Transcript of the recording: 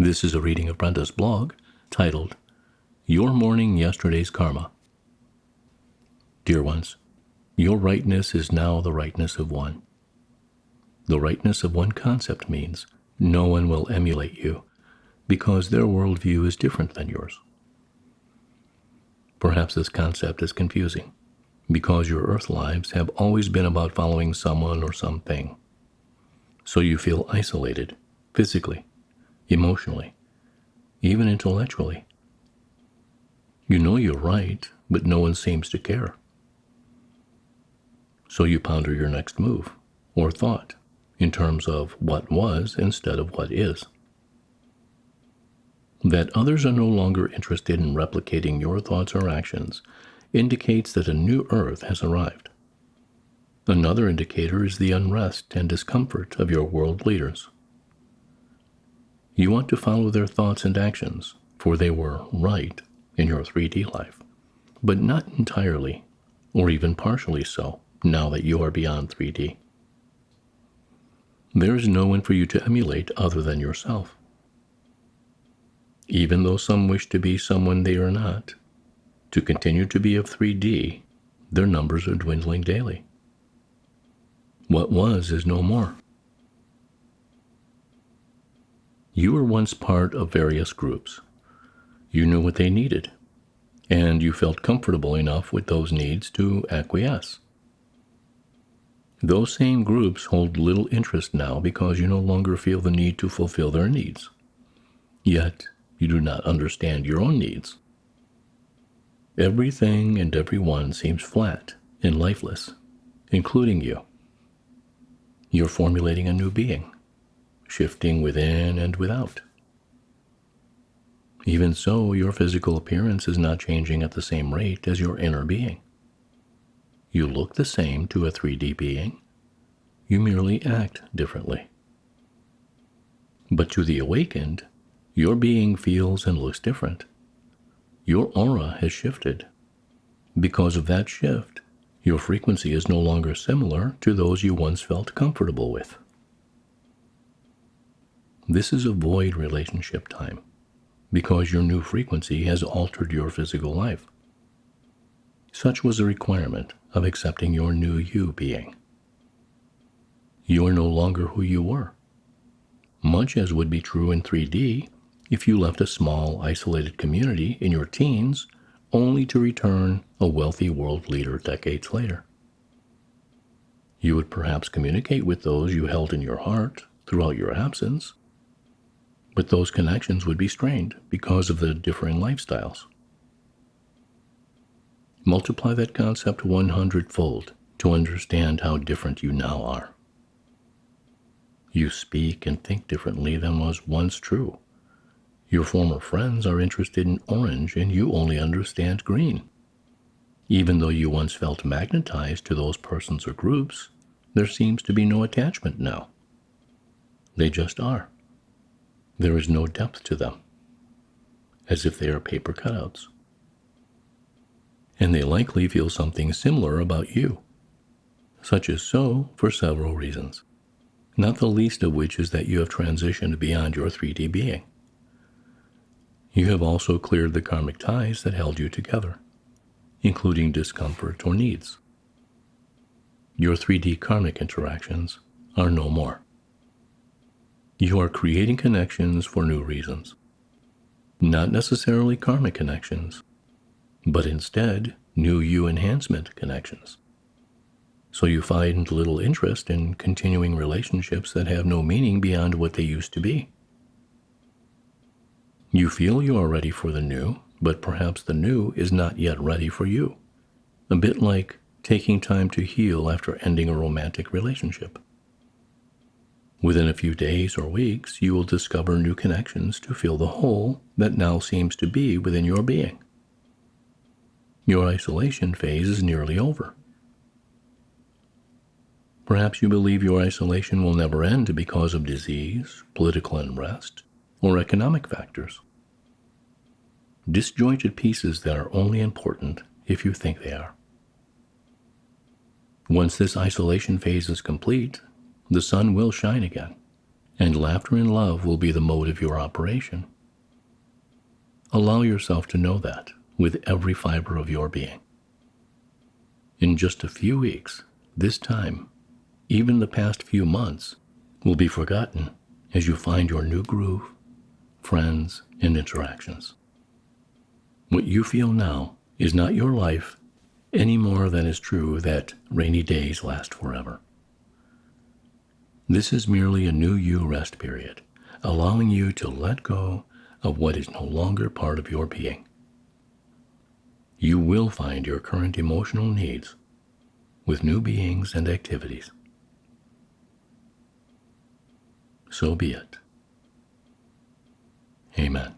This is a reading of Brenda's blog titled, You're Mourning Yesterday's Karma. Dear ones, your rightness is now the rightness of one. The rightness of one concept means no one will emulate you because their worldview is different than yours. Perhaps this concept is confusing because your earth lives have always been about following someone or something. So you feel isolated, physically, emotionally, even intellectually. You know you're right, but no one seems to care. So you ponder your next move or thought in terms of what was instead of what is. That others are no longer interested in replicating your thoughts or actions indicates that a new earth has arrived. Another indicator is the unrest and discomfort of your world leaders. You want to follow their thoughts and actions, for they were right in your 3D life, but not entirely, or even partially so, now that you are beyond 3D. There is no one for you to emulate other than yourself. Even though some wish to be someone they are not, to continue to be of 3D, their numbers are dwindling daily. What was is no more. You were once part of various groups. You knew what they needed, and you felt comfortable enough with those needs to acquiesce. Those same groups hold little interest now because you no longer feel the need to fulfill their needs. Yet, you do not understand your own needs. Everything and everyone seems flat and lifeless, including you. You're formulating a new being, shifting within and without. Even so, your physical appearance is not changing at the same rate as your inner being. You look the same to a 3D being. You merely act differently. But to the awakened, your being feels and looks different. Your aura has shifted. Because of that shift, your frequency is no longer similar to those you once felt comfortable with. This is a void relationship time, because your new frequency has altered your physical life. Such was the requirement of accepting your new you being. You are no longer who you were, much as would be true in 3D if you left a small, isolated community in your teens only to return a wealthy world leader decades later. You would perhaps communicate with those you held in your heart throughout your absence, but those connections would be strained because of the differing lifestyles. Multiply that concept 100-fold to understand how different you now are. You speak and think differently than was once true. Your former friends are interested in orange and you only understand green. Even though you once felt magnetized to those persons or groups, there seems to be no attachment now. They just are. There is no depth to them, as if they are paper cutouts. And they likely feel something similar about you. Such is so for several reasons, not the least of which is that you have transitioned beyond your 3D being. You have also cleared the karmic ties that held you together, including discomfort or needs. Your 3D karmic interactions are no more. You are creating connections for new reasons, not necessarily karmic connections, but instead new you enhancement connections. So you find little interest in continuing relationships that have no meaning beyond what they used to be. You feel you are ready for the new, but perhaps the new is not yet ready for you. A bit like taking time to heal after ending a romantic relationship. Within a few days or weeks, you will discover new connections to fill the hole that now seems to be within your being. Your isolation phase is nearly over. Perhaps you believe your isolation will never end because of disease, political unrest, or economic factors. Disjointed pieces that are only important if you think they are. Once this isolation phase is complete, the sun will shine again, and laughter and love will be the mode of your operation. Allow yourself to know that with every fiber of your being. In just a few weeks, this time, even the past few months, will be forgotten as you find your new groove, friends, and interactions. What you feel now is not your life any more than is true that rainy days last forever. This is merely a new you rest period, allowing you to let go of what is no longer part of your being. You will find your current emotional needs with new beings and activities. So be it. Amen.